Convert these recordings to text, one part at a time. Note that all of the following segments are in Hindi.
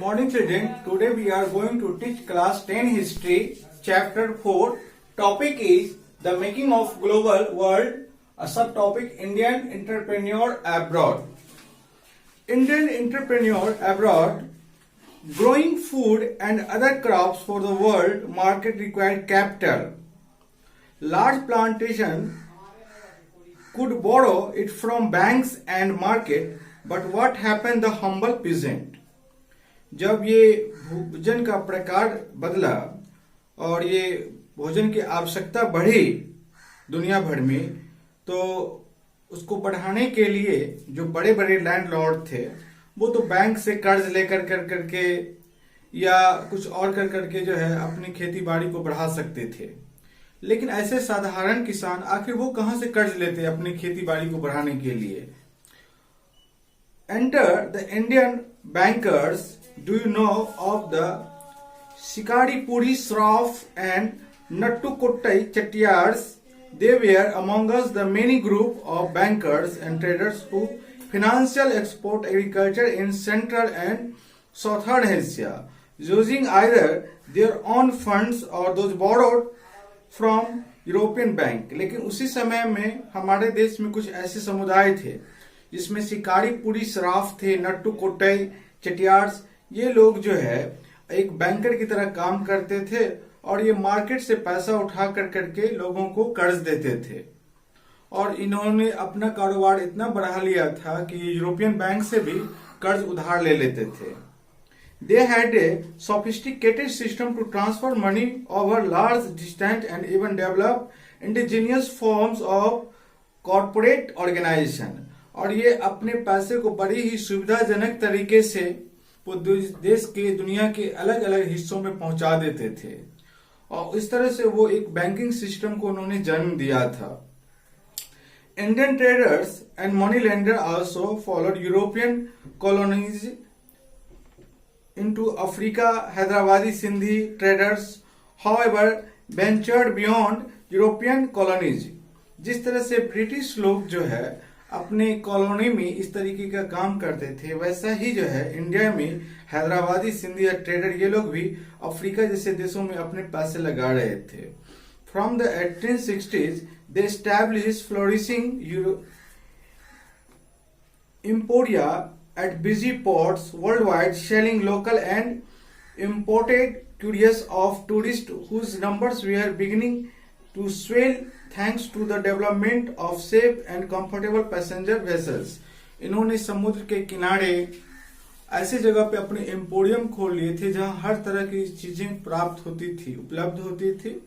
morning children. Today we are going to teach class 10 history chapter 4. Topic is the making of global world. A subtopic Indian entrepreneur abroad. Indian entrepreneur abroad. Growing food and other crops for the world market required capital. Large plantation could borrow it from banks and market, but what happened the humble peasant? जब ये भोजन का प्रकार बदला और ये भोजन की आवश्यकता बढ़ी दुनिया भर में, तो उसको बढ़ाने के लिए जो बड़े बड़े लैंडलॉर्ड थे वो तो बैंक से कर्ज लेकर कर करके या कुछ और कर करके जो है अपनी खेती बाड़ी को बढ़ा सकते थे। लेकिन ऐसे साधारण किसान आखिर वो कहां से कर्ज लेते अपनी खेती बाड़ी को बढ़ाने के लिए? Enter the Indian bankers. Do you know of the Shikaripuri Sraf and Nattukottai Chettiars? They were among us the many group of bankers and traders who financial export agriculture in Central and Southern Asia, using either their own funds or those borrowed from European bank. लेकिन उसी समय में हमारे देश में कुछ ऐसे समुदाय थे जिसमें शिकारीपुरी सराफ थे, नट्टू कोट्टई चेटियार्स. ये लोग जो है एक बैंकर की तरह काम करते थे और ये मार्केट से पैसा उठा कर करके लोगों को कर्ज देते थे. और इन्होंने अपना कारोबार इतना बढ़ा लिया था कि यूरोपियन बैंक से भी कर्ज उधार ले लेते थे. They had a sophisticated system to transfer money over large distance and even develop indigenous forms of corporate organization. और ये अपने पैसे को बड़ी ही सुविधाजनक तरीके से देश के दुनिया के अलग अलग हिस्सों में पहुंचा देते थे और इस तरह से वो एक बैंकिंग सिस्टम को उन्होंने जन्म दिया था. Indian traders and money lender also followed European colonies into Africa. Hyderabadi Sindhi traders, however, ventured beyond European colonies. जिस तरह से ब्रिटिश लोग जो है अपने कॉलोनी में इस तरीके का काम करते थे, वैसा ही जो है इंडिया में हैदराबादी सिंधी ट्रेडर ये लोग भी अफ्रीका जैसे देशों में अपने पैसे लगा रहे थे. From the 1860s they established flourishing emporia at busy ports worldwide, selling local and imported curios of tourists whose numbers were beginning to swell thanks to the development of safe and comfortable passenger vessels. इन्होंने समुद्र के किनारे ऐसे जगह पे अपने एम्पोरियम खोल लिए थे जहां हर तरह की चीजें प्राप्त होती थी, उपलब्ध होती थी,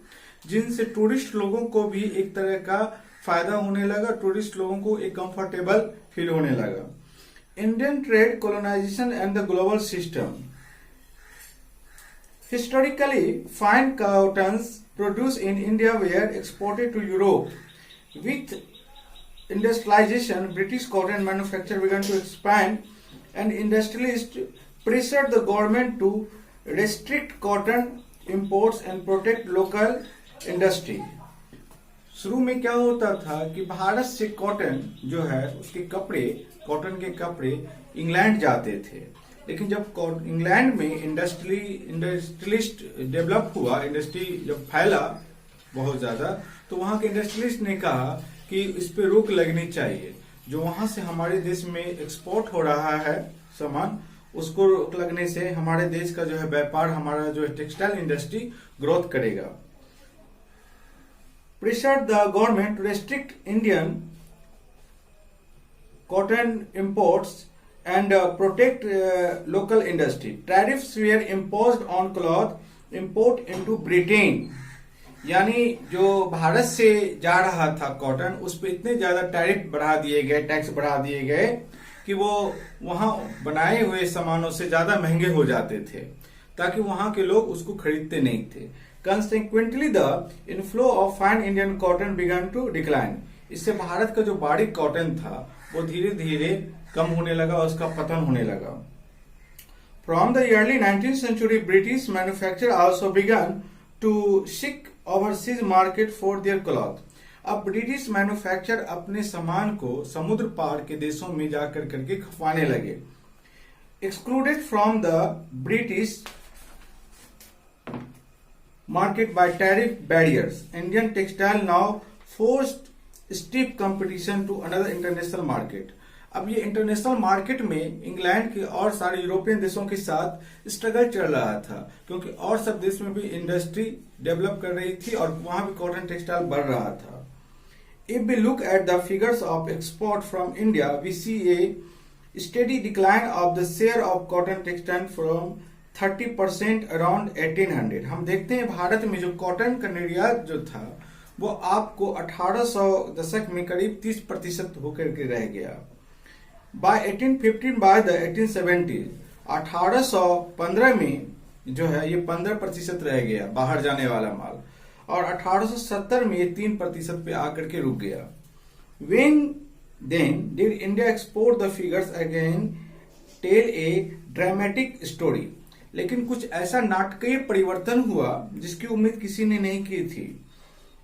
जिनसे टूरिस्ट लोगों को भी एक तरह का फायदा होने लगा, टूरिस्ट लोगों को एक कंफर्टेबल फील होने लगा. Indian trade, colonization and the global system. Historically, fine cottons produced in India were exported to Europe. With industrialization, British cotton manufacture began to expand and industrialists pressured the government to restrict cotton imports and protect local industry. शुरू में क्या होता था कि भारत से कॉटन जो है उसके कपड़े, कॉटन के कपड़े इंग्लैंड जाते थे. लेकिन जब इंग्लैंड में इंडस्ट्रियलिस्ट डेवलप हुआ, इंडस्ट्री जब फैला बहुत ज्यादा, तो वहां के इंडस्ट्रियलिस्ट ने कहा कि इस पे रोक लगनी चाहिए. जो वहां से हमारे देश में एक्सपोर्ट हो रहा है सामान, उसको रोक लगने से हमारे देश का जो है व्यापार, हमारा जो है टेक्सटाइल इंडस्ट्री ग्रोथ करेगा. Pressured the government to restrict Indian cotton imports and protect local industry. Tariffs were imposed on cloth import into Britain. यानी जो भारत से जा रहा था कॉटन, उस पे इतने ज्यादा टैरिफ बढ़ा दिए गए, टैक्स बढ़ा दिए गए कि वो वहां बनाए हुए सामानों से ज्यादा महंगे हो जाते थे, ताकि वहां के लोग उसको खरीदते नहीं थे. Consequently, the inflow of fine Indian cotton began to decline. इससे भारत का जो बारीक कॉटन था वो धीरे धीरे कम होने लगा और उसका पतन होने लगा. From the early 19th century, British manufacturers also began to seek overseas market for their cloth. अब ब्रिटिश मैन्युफैक्चर अपने सामान को समुद्र पार के देशों में जाकर करके खपाने लगे. excluded from the British market by tariff barriers. Indian textile now forced stiff competition to another international market. अब ये इंटरनेशनल मार्केट में इंग्लैंड के और सारे यूरोपियन देशों के साथ स्ट्रगल चल रहा था, क्योंकि और सब देश में भी इंडस्ट्री डेवलप कर रही थी और वहां भी कॉटन टेक्सटाइल बढ़ रहा था. If we look at the figures of export from India, we see a steady decline of the share of cotton textile from 30% around 1800. हम देखते हैं भारत में जो कॉटन का निर्यात जो था वो आपको 1800 दशक में करीब 30% होकर के रह गया. By 1815 by the 1870, 1815 में जो है ये 15% रह गया बाहर जाने वाला माल, और 1870 में ये 3% पे आकर के रुक गया. When then did India export the figures again tell a dramatic story. लेकिन कुछ ऐसा नाटकीय परिवर्तन हुआ जिसकी उम्मीद किसी ने नहीं की थी.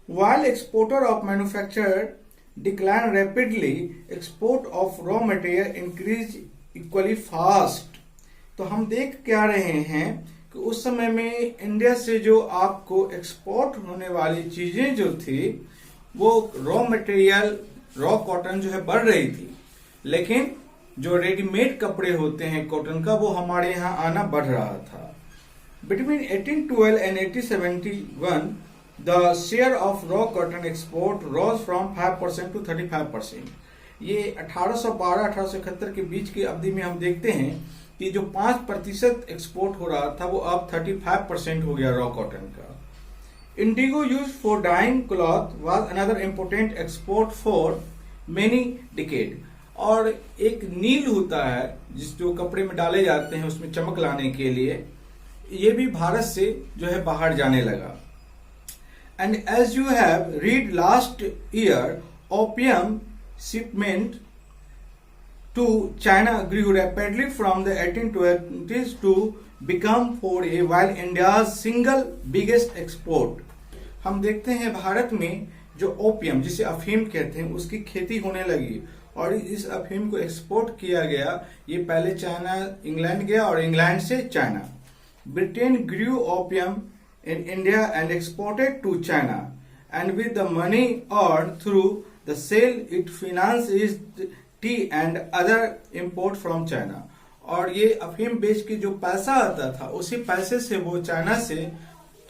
While exporter of manufactured declined rapidly, export of raw material increased equally fast. तो हम देख क्या रहे हैं कि उस समय में इंडिया से जो आपको एक्सपोर्ट होने वाली चीजें जो थी वो रॉ मटेरियल, रॉ कॉटन जो है बढ़ रही थी, लेकिन जो रेडीमेड कपड़े होते हैं कॉटन का वो हमारे यहाँ आना बढ़ रहा था. Between 1812 and 1871, the share of raw cotton export rose from 5% to 35%. ये 1812-1871 के बीच की अवधि में हम देखते हैं कि जो 5% एक्सपोर्ट हो रहा था वो अब 35% हो गया रॉ कॉटन का. Indigo used for dyeing cloth was another important export for many decades. और एक नील होता है जिस जो कपड़े में डाले जाते हैं उसमें चमक लाने के लिए, ये भी भारत से जो है बाहर जाने लगा. And as you have read last year, opium shipment to China grew rapidly from the 1820s to become for a while India's single biggest export. हम देखते हैं भारत में जो ओपियम जिसे अफीम कहते हैं उसकी खेती होने लगी और इस अफीम को एक्सपोर्ट किया गया. ये पहले चाइना, इंग्लैंड गया और इंग्लैंड से China. Britain grew opium in India and exported to China, and with the money earned through the sale it financed tea and other import from China. और ये अफीम बेच के जो पैसा आता था उसी पैसे से वो चाइना से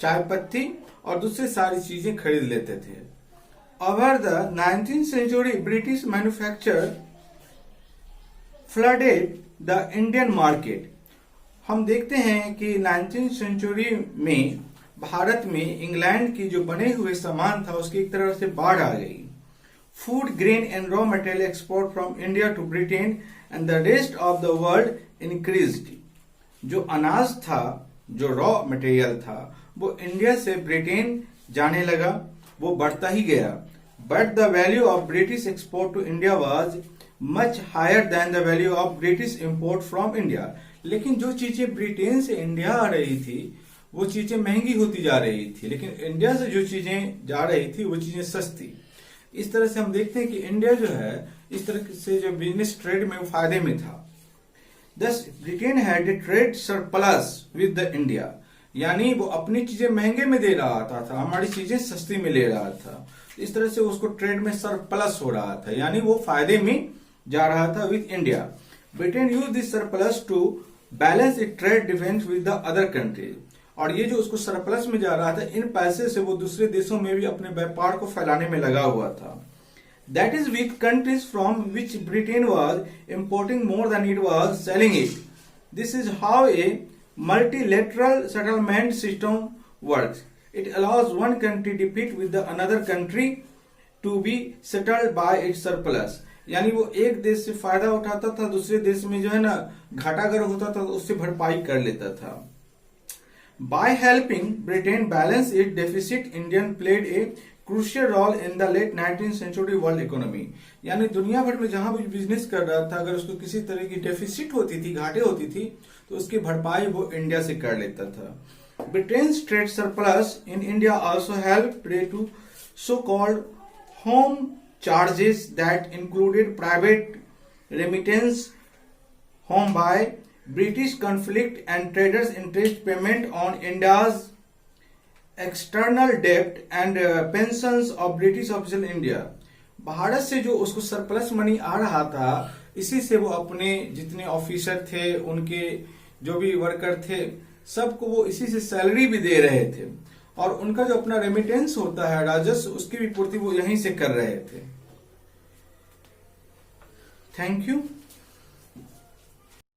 चाय पत्ती और दूसरी सारी चीजें खरीद लेते थे. Over the 19th century, British manufacture flooded the Indian market. हम देखते हैं कि 19th सेंचुरी में भारत में इंग्लैंड की जो बने हुए सामान था उसकी एक तरह से बाढ़ आ गई. Food, grain and raw material export from India to Britain and the rest of the world increased. जो अनाज था, जो रॉ मटेरियल था, वो इंडिया से ब्रिटेन जाने लगा, वो बढ़ता ही गया. But the value of British export to India was much higher than the value of British import from India. लेकिन जो चीजें ब्रिटेन से इंडिया आ रही थी वो चीजें महंगी होती जा रही थी, लेकिन इंडिया से जो चीजें जा रही थी वो चीजें सस्ती. इस तरह से हम देखते हैं कि इंडिया जो है इस तरह से जो बिजनेस ट्रेड में फायदे में था. दस Britain had a trade surplus with the India, यानी वो अपनी चीजें महंगे में दे रहा था, हमारी चीजें सस्ती में ले रहा था. इस तरह से उसको ट्रेड में सरप्लस हो रहा था, यानी वो फायदे में जा रहा था with India. Britain use this surplus to balance it trade difference with the other countries. और ये जो उसको सरप्लस में जा रहा था, इन पैसे से वो दूसरे देशों में भी अपने व्यापार को फैलाने में लगा हुआ था. That is with countries from which Britain was importing more than it was selling it. This is how a multilateral settlement system works. It allows one country defeat with the another country to be settled by its surplus. यानी वो एक देश से फायदा उठाता था, दूसरे देश में जो है ना घाटा अगर होता था तो उससे भरपाई कर लेता था. By helping Britain balance its deficit, Indian played a crucial role in the late 19th century world economy. यानी दुनिया भर में जहां भी बिजनेस कर रहा था, अगर उसको किसी तरह की डेफिसिट होती थी, घाटे होती थी, तो उसकी भरपाई वो इंडिया से कर लेता था. Britain's trade surplus in India also helped pay to so-called home charges that included private remittance home by British conflict and traders' interest payment on India's external debt and pensions of British official in India. Bharat से जो उसको सरप्लस मनी आ रहा था, इसी से वो अपने जितने ऑफिसर थे, उनके जो भी वर्कर थे, सबको वो इसी से सैलरी भी दे रहे थे और उनका जो अपना रेमिटेंस होता है राजस्व, उसकी भी पूर्ति वो यहीं से कर रहे थे. Thank you.